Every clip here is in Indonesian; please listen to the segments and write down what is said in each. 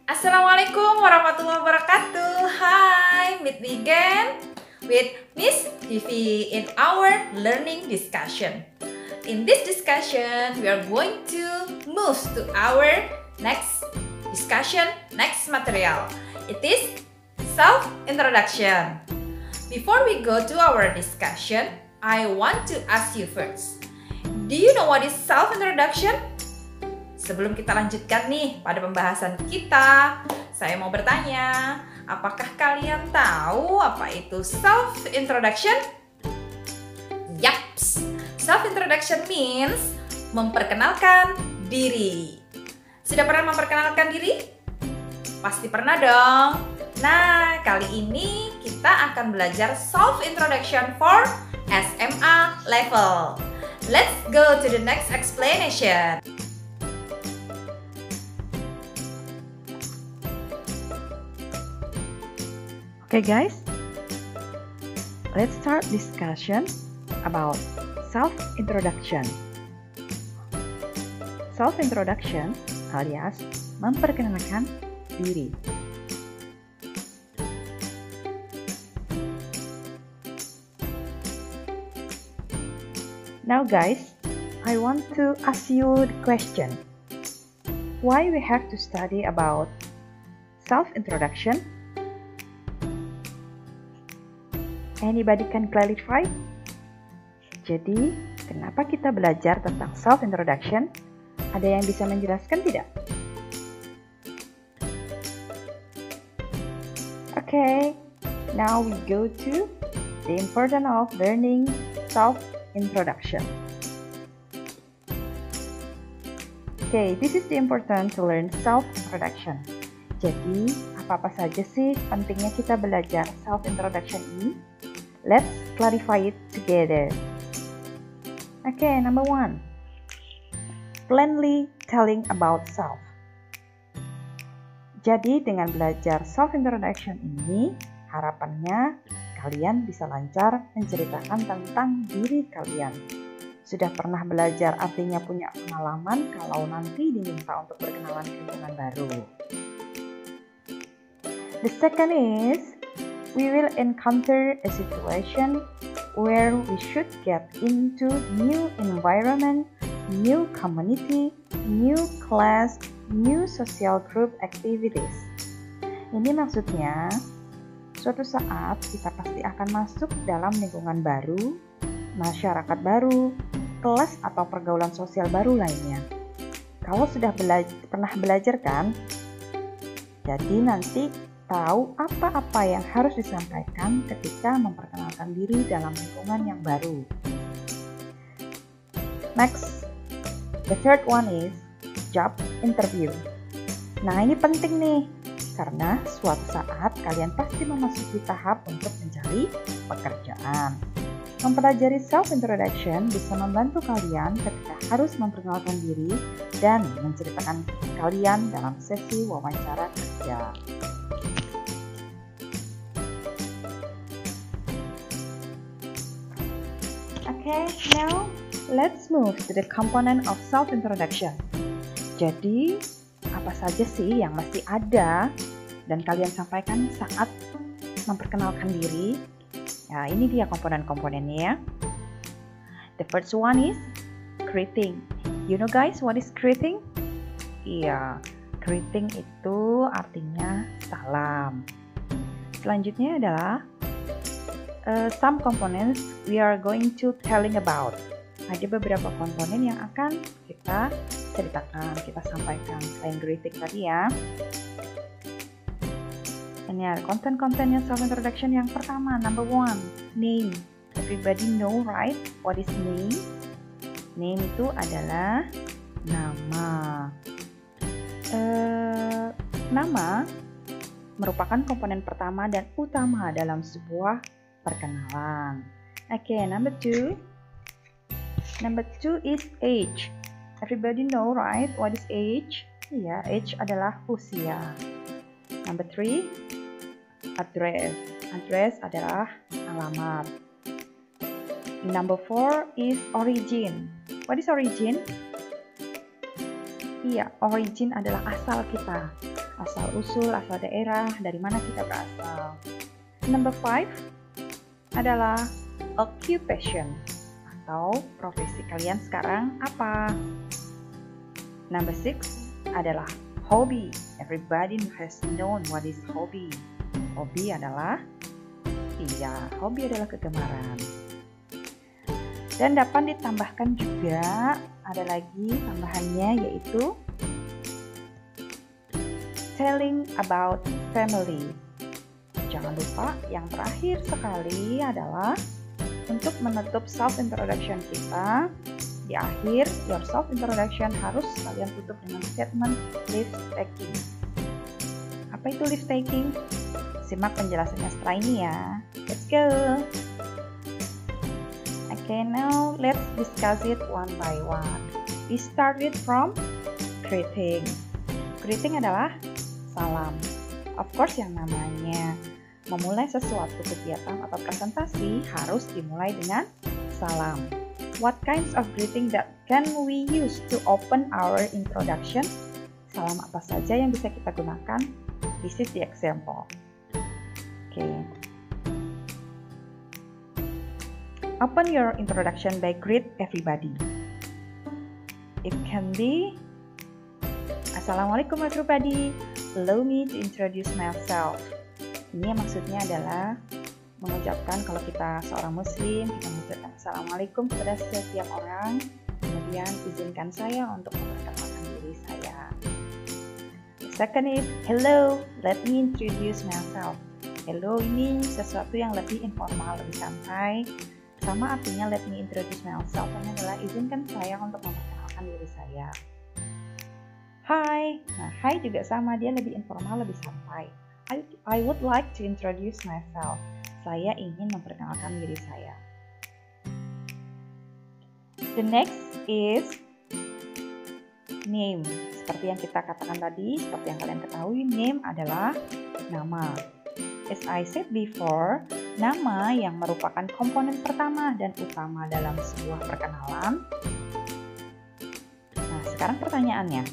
Assalamualaikum warahmatullahi wabarakatuh. Hi, meet me again with Miss Vivi in our learning discussion. In this discussion, we are going to move to our next discussion, next material. It is self-introduction. Before we go to our discussion, I want to ask you first. Do you know what is self-introduction? Sebelum kita lanjutkan nih pada pembahasan kita, saya mau bertanya, apakah kalian tahu apa itu self-introduction? Yaps, self-introduction means memperkenalkan diri. Sudah pernah memperkenalkan diri? Pasti pernah dong. Nah, kali ini kita akan belajar self-introduction for SMA level. Let's go to the next explanation. Okay guys, let's start discussion about self-introduction. Self-introduction alias memperkenalkan diri. Now guys, I want to ask you the question. Why we have to study about self-introduction? Anybody can clarify? Jadi, kenapa kita belajar tentang self-introduction? Ada yang bisa menjelaskan tidak? Okay, now we go to the importance of learning self-introduction. Okay, this is the important to learn self-introduction. Jadi, apa-apa saja sih pentingnya kita belajar self-introduction ini? Let's clarify it together. Okay, number 1. Plainly telling about self. Jadi dengan belajar self-introduction ini, harapannya kalian bisa lancar menceritakan tentang diri kalian. Sudah pernah belajar artinya punya pengalaman kalau nanti diminta untuk berkenalan di lingkungan baru. The second is, we will encounter a situation where we should get into new environment, new community, new class, new social group activities. Ini maksudnya, suatu saat kita pasti akan masuk dalam lingkungan baru, masyarakat baru, kelas atau pergaulan sosial baru lainnya. Kalau sudah pernah belajar kan? Jadi nanti tahu apa-apa yang harus disampaikan ketika memperkenalkan diri dalam lingkungan yang baru. Next, the third one is job interview. Nah, ini penting nih, karena suatu saat kalian pasti memasuki tahap untuk mencari pekerjaan. Mempelajari self-introduction bisa membantu kalian ketika harus memperkenalkan diri dan menceritakan kalian dalam sesi wawancara kerja. Okay, now let's move to the component of self-introduction. Jadi, apa saja sih yang mesti ada dan kalian sampaikan saat memperkenalkan diri? Ya, ini dia komponen-komponennya ya. The first one is greeting. You know guys, what is greeting? Iya, greeting itu artinya salam. Selanjutnya adalah some components we are going to telling about. Ada beberapa komponen yang akan kita ceritakan, kita sampaikan selain greeting tadi ya. Ini ada konten-kontennya self-introduction. Yang pertama, number 1, name. Everybody know right what is name? Name itu adalah nama. Nama merupakan komponen pertama dan utama dalam sebuah perkenalan. Okay, number 2. Number 2 is age. Everybody know right what is age? Iya, age adalah usia. Number 3, address. Address adalah alamat. Number 4 is origin. What is origin? Iya, origin adalah asal kita. asal-usul, asal daerah, dari mana kita berasal. Number 5 adalah occupation atau profesi kalian sekarang apa. Number 6 adalah hobby. Everybody has known what is hobby. Hobi adalah kegemaran. Dan dapat ditambahkan juga, ada lagi tambahannya yaitu telling about family. Jangan lupa yang terakhir sekali adalah untuk menutup self-introduction kita. Di akhir, your self-introduction harus kalian tutup dengan statement leave-taking. Apa itu leave-taking? Simak penjelasannya setelah ini ya. Let's go! Okay, now let's discuss it one by one. We start with from greeting. Greeting adalah salam. Of course, yang namanya memulai sesuatu kegiatan atau presentasi harus dimulai dengan salam. What kinds of greeting that can we use to open our introduction? Salam apa saja yang bisa kita gunakan? This is the example. Okay. Open your introduction by greet everybody. It can be Assalamualaikum everybody. Allow me to introduce myself. Ini maksudnya adalah mengucapkan kalau kita seorang muslim, kita mengucapkan Assalamualaikum kepada setiap orang. Kemudian izinkan saya untuk memperkenalkan diri saya. The second is hello, let me introduce myself. Hello ini sesuatu yang lebih informal, lebih santai. Sama artinya let me introduce myself, ini adalah izinkan saya untuk memperkenalkan diri saya. Hi, nah hi juga sama, dia lebih informal, lebih santai. I would like to introduce myself. Saya ingin memperkenalkan diri saya. The next is name. Seperti yang kita katakan tadi, seperti yang kalian ketahui, name adalah nama. As I said before, nama yang merupakan komponen pertama dan utama dalam sebuah perkenalan. Nah, sekarang pertanyaannya,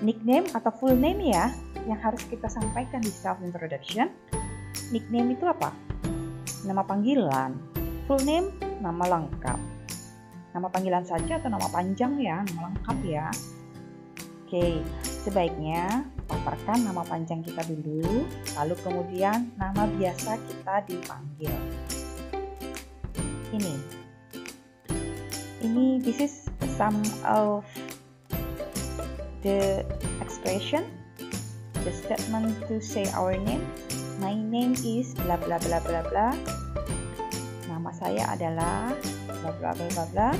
nickname atau full name ya yang harus kita sampaikan di self-introduction. Nickname itu apa? Nama panggilan. Full name, nama lengkap. Nama panggilan saja atau nama panjang ya, nama lengkap ya. Oke, sebaiknya paparkan nama panjang kita dulu, lalu kemudian nama biasa kita dipanggil. Ini this is some of the expression, the statement to say our name. My name is bla bla bla bla bla. Nama saya adalah bla bla bla bla bla.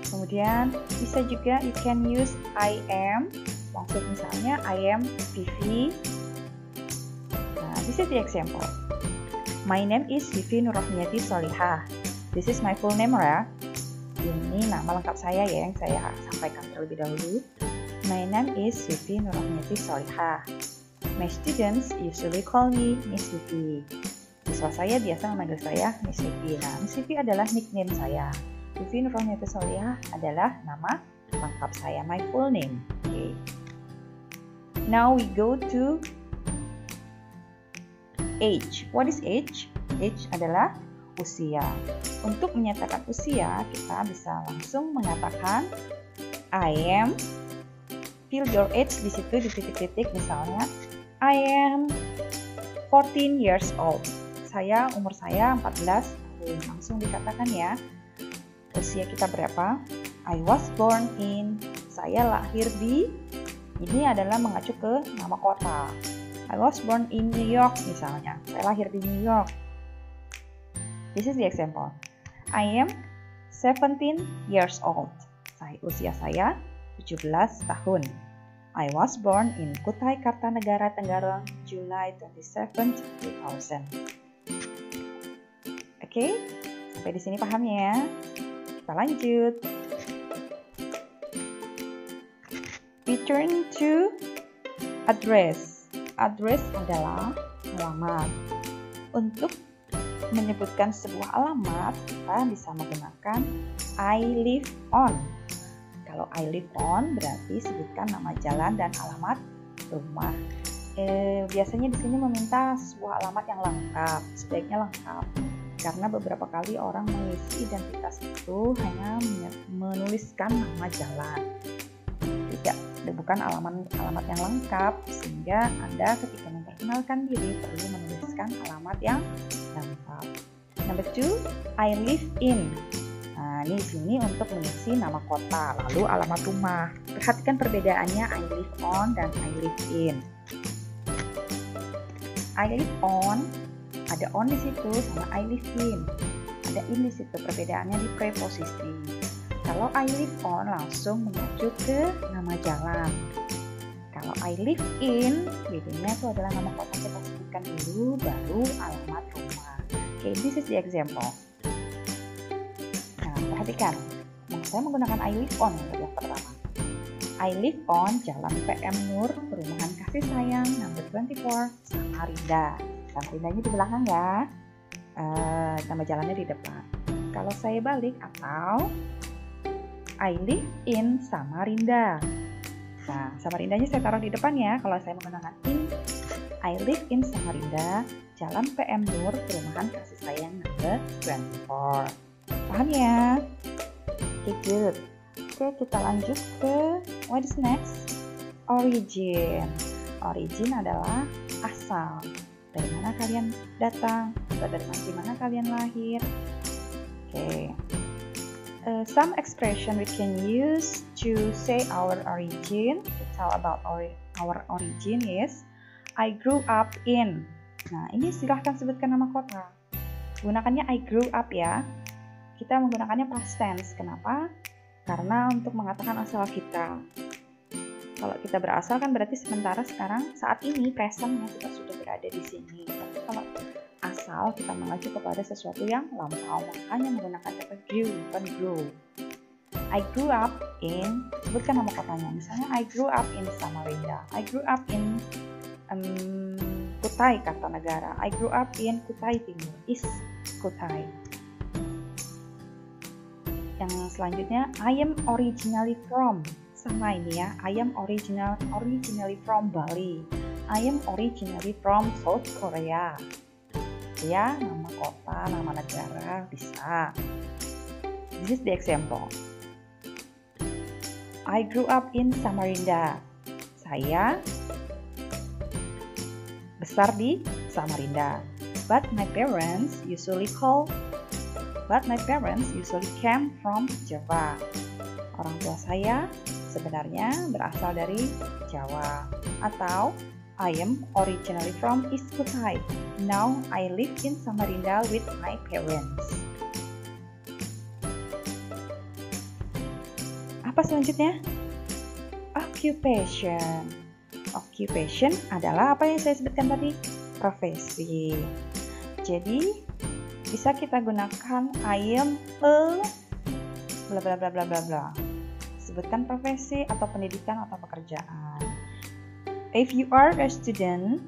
Kemudian bisa juga you can use I am. Maksud misalnya I am Vivi. Nah, this is the example. My name is Vivi Nurrohmiyati Sholihah. This is my full name ya. Ini nama lengkap saya ya yang saya sampaikan terlebih dahulu. My name is Vivi Nurrohmiyati Sholihah. My students usually call me Miss Vivi. Siswa saya biasa memanggil saya Miss Vivi. Nah, Miss Vivi adalah nickname saya. Vivi Nurrohmiyati Sholihah adalah nama lengkap saya, my full name. Okay. Now we go to age. What is age? Age adalah usia. Untuk menyatakan usia, kita bisa langsung mengatakan I am. Fill your age di situ di titik-titik, misalnya I am 14 years old. Umur saya 14 tahun. Langsung dikatakan ya. Usia kita berapa? I was born in. Saya lahir di. Ini adalah mengacu ke nama kota. I was born in New York misalnya. Saya lahir di New York. This is the example. I am 17 years old. Usia saya 17 tahun. I was born in Kutai Kartanegara, Tenggarong, July 27, 2000. Oke, sampai di sini paham ya? Kita lanjut. We turn to address. Address adalah alamat. Untuk menyebutkan sebuah alamat, kita bisa menggunakan I live on. Kalau I live on berarti sebutkan nama jalan dan alamat rumah. Biasanya di sini meminta sebuah alamat yang lengkap, sebaiknya lengkap. Karena beberapa kali orang mengisi identitas itu hanya menuliskan nama jalan, bukan alamat yang lengkap, sehingga Anda ketika memperkenalkan diri perlu menuliskan alamat yang lengkap. Number 2, I live in. Nah, ini di sini untuk mengisi nama kota, lalu alamat rumah. Perhatikan perbedaannya I live on dan I live in. I live on, ada on di situ, sama I live in, ada in di situ. Perbedaannya di preposisi. Kalau I live on langsung mengacu ke nama jalan. Kalau I live in, bedanya itu adalah nama kota kita sebutkan dulu, baru alamat rumah. Okay, this is the example. Nah, perhatikan. Saya menggunakan I live on yang pertama. I live on Jalan PM Nur, Perumahan Kasih Sayang, number 24, Samarinda. Samarindanya di belakang ya. Nama jalannya di depan. Kalau saya balik atau I live in Samarinda. Nah, Samarindanya saya taruh di depan ya. Kalau saya menggunakan in, I live in Samarinda, Jalan PM Nur, Perumahan Kasih Sayang, number 24. Paham ya? Okay, good. Oke, kita lanjut ke what is next? Origin. Origin adalah asal. Dari mana kalian datang? Atau dari mana kalian lahir? Oke. Some expression we can use to say our origin, to tell about our origin is I grew up in. Nah, ini silahkan sebutkan nama kota. Gunakannya I grew up ya. Kita menggunakannya past tense. Kenapa? Karena untuk mengatakan asal kita. Kalau kita berasal kan berarti sementara sekarang saat ini presentnya kita sudah berada di sini. Tapi kalau asal kita mengacu kepada sesuatu yang lampau, makanya menggunakan kata grew, bukan grow. I grew up in, sebutkan nama kotanya. Misalnya I grew up in Samarinda. I grew up in Kutai Kartanegara. I grew up in Kutai Timur, East Kutai. Yang selanjutnya, I am originally from, sama ini ya, I am originally from Bali. I am originally from South Korea. Ya, nama kota, nama negara bisa. This is the example. I grew up in Samarinda. Saya besar di Samarinda. But my parents usually came from Java. Orang tua saya sebenarnya berasal dari Jawa. Atau I am originally from East Kutai. Now I live in Samarinda with my parents. Apa selanjutnya? Occupation. Occupation adalah apa yang saya sebutkan tadi? Profesi. Jadi bisa kita gunakan I am a bla bla bla bla bla bla. Sebutkan profesi atau pendidikan atau pekerjaan. If you are a student,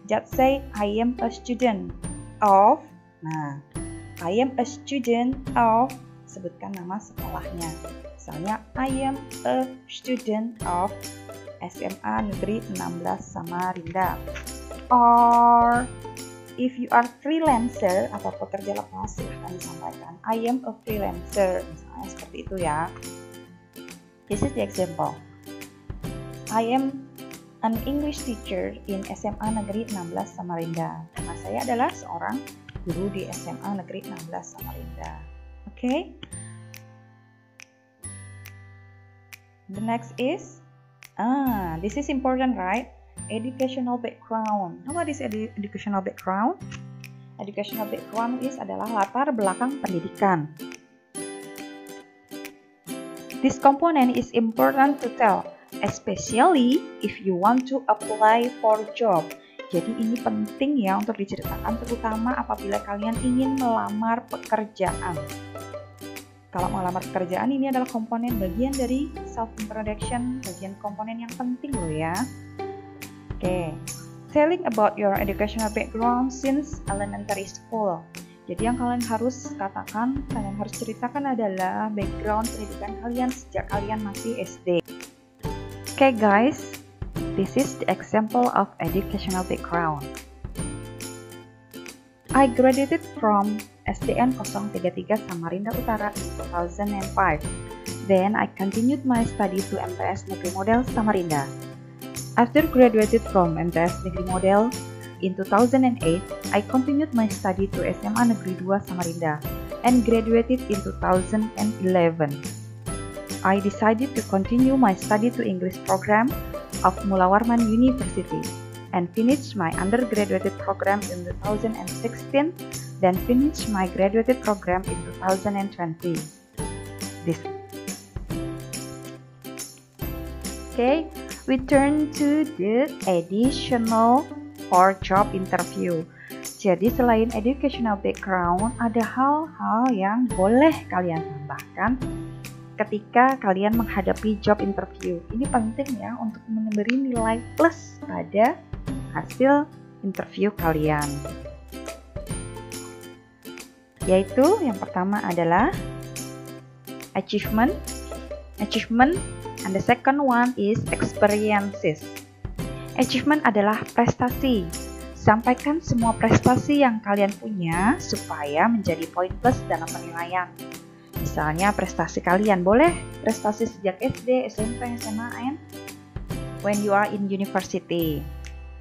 just say I am a student of. Nah, I am a student of, sebutkan nama sekolahnya. Misalnya I am a student of SMA Negeri 16 Samarinda. Or if you are freelancer atau pekerja lepas, silahkan disampaikan I am a freelancer, misalnya seperti itu ya. This is the example. I am an English teacher in SMA Negeri 16 Samarinda. Karena saya adalah seorang guru di SMA Negeri 16 Samarinda. Okay? The next is, this is important, right? Educational background. What is educational background? Educational background adalah latar belakang pendidikan. This component is important to tell, especially if you want to apply for job. Jadi ini penting ya untuk diceritakan, terutama apabila kalian ingin melamar pekerjaan. Kalau melamar pekerjaan, ini adalah komponen bagian dari self-introduction, bagian komponen yang penting loh ya. Oke, telling about your educational background since elementary school. Jadi yang kalian harus katakan, kalian harus ceritakan adalah background pendidikan kalian sejak kalian masih SD. Oke guys, This is the example of educational background. I graduated from SDN 033 Samarinda Utara in 2005. Then I continued my study to MTS Negeri Model Samarinda. After graduated from MTS Negeri Model in 2008, I continued my study to SMA Negeri 2 Samarinda and graduated in 2011. I decided to continue my study to English program of Mula Warman University and finished my undergraduate program in 2016, then finished my graduate program in 2020. Okay, we turn to the additional or job interview. Jadi selain educational background, ada hal-hal yang boleh kalian tambahkan ketika kalian menghadapi job interview. Ini penting ya untuk memberi nilai plus pada hasil interview kalian. Yaitu yang pertama adalah achievement, and the second one is experiences. Achievement adalah prestasi. Sampaikan semua prestasi yang kalian punya supaya menjadi poin plus dalam penilaian. Misalnya prestasi kalian, boleh prestasi sejak SD, SMP, SMA, and when you are in university.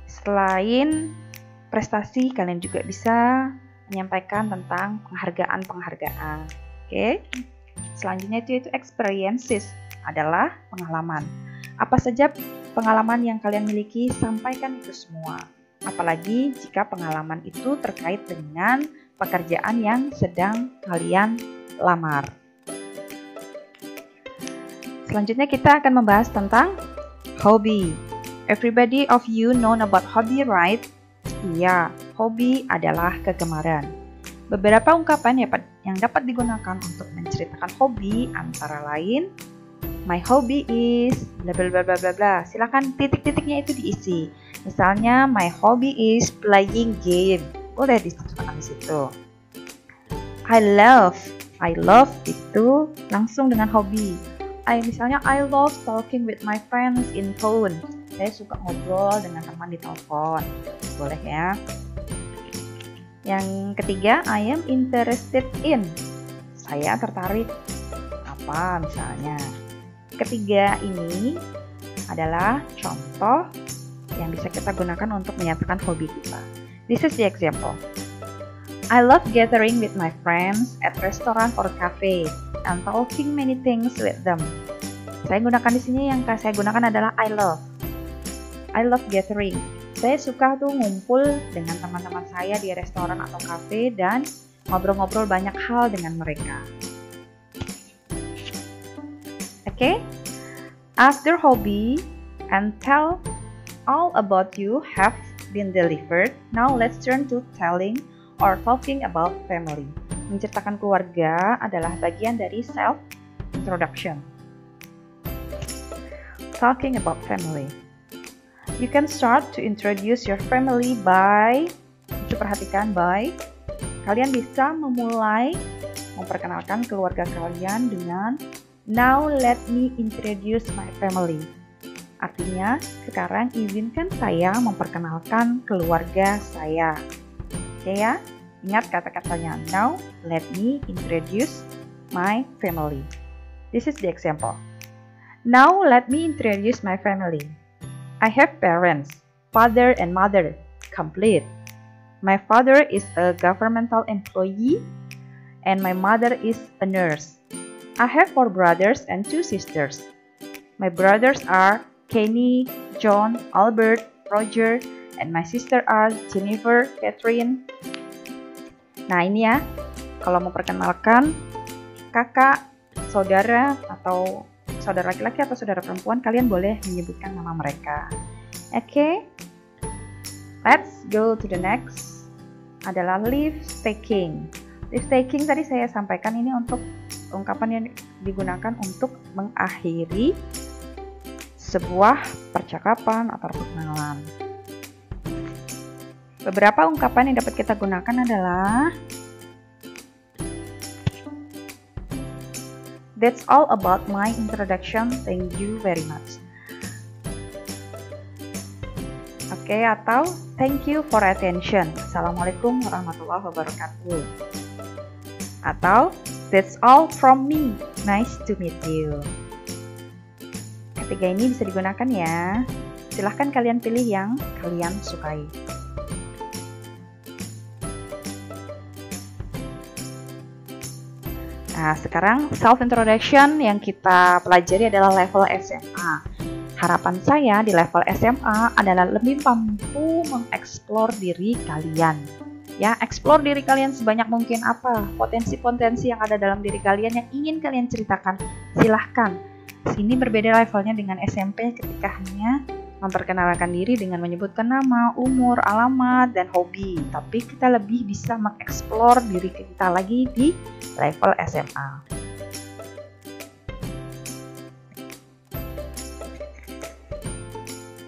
Selain prestasi, kalian juga bisa menyampaikan tentang penghargaan-penghargaan. Oke. Selanjutnya itu experiences, adalah pengalaman. Apa saja pengalaman yang kalian miliki, sampaikan itu semua. Apalagi jika pengalaman itu terkait dengan pekerjaan yang sedang kalian lamar. Selanjutnya kita akan membahas tentang hobi. Everybody of you know about hobby, right? Iya, hobi adalah kegemaran. Beberapa ungkapan yang dapat digunakan untuk menceritakan hobi antara lain, my hobby is bla bla bla bla bla bla. Silakan titik-titiknya itu diisi. Misalnya my hobby is playing game. Boleh disertakan di situ. I love itu langsung dengan hobi. Misalnya I love talking with my friends in phone. Saya suka ngobrol dengan teman di telepon. Boleh ya. Yang ketiga, I am interested in. Saya tertarik apa misalnya. Ketiga ini adalah contoh yang bisa kita gunakan untuk menyatakan hobi kita. This is the example. I love gathering with my friends at restaurant or cafe and talking many things with them. Saya gunakan di sini yang saya gunakan adalah I love gathering. Saya suka tuh ngumpul dengan teman-teman saya di restoran atau cafe dan ngobrol-ngobrol banyak hal dengan mereka. Okay? After hobby and tell all about you have been delivered, now let's turn to telling or talking about family. Menceritakan keluarga adalah bagian dari self-introduction. Talking about family. You can start to introduce your family by, perhatikan by, kalian bisa memulai memperkenalkan keluarga kalian dengan now let me introduce my family. Artinya, sekarang izinkan saya memperkenalkan keluarga saya. Oke ya, ingat kata-katanya. Now, let me introduce my family. This is the example. Now, let me introduce my family. I have parents, father and mother, complete. My father is a governmental employee and my mother is a nurse. I have 4 brothers and 2 sisters. My brothers are Kenny, John, Albert, Roger, and my sister are Jennifer, Catherine. Nah ini ya, kalau memperkenalkan kakak, saudara, atau saudara laki-laki atau saudara perempuan, kalian boleh menyebutkan nama mereka. Oke, let's go to the next. Adalah leave taking. Leave taking tadi saya sampaikan ini untuk ungkapan yang digunakan untuk mengakhiri sebuah percakapan atau perkenalan. Beberapa ungkapan yang dapat kita gunakan adalah that's all about my introduction. Thank you very much. Oke, atau thank you for attention. Assalamualaikum warahmatullahi wabarakatuh. Atau that's all from me. Nice to meet you. Ketiga ini bisa digunakan ya. Silahkan kalian pilih yang kalian sukai. Nah, sekarang self-introduction yang kita pelajari adalah level SMA. Harapan saya di level SMA adalah lebih mampu mengeksplor diri kalian. Ya, eksplor diri kalian sebanyak mungkin. Apa potensi-potensi yang ada dalam diri kalian yang ingin kalian ceritakan, silahkan. Ini berbeda levelnya dengan SMP ketika hanya memperkenalkan diri dengan menyebutkan nama, umur, alamat, dan hobi. Tapi kita lebih bisa mengeksplor diri kita lagi di level SMA.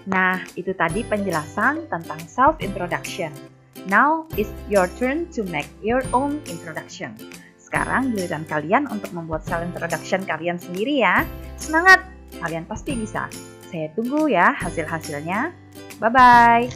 Nah, itu tadi penjelasan tentang self-introduction. Now, it's your turn to make your own introduction. Sekarang giliran kalian untuk membuat self-introduction kalian sendiri ya. Semangat! Kalian pasti bisa. Saya tunggu ya hasil-hasilnya. Bye-bye!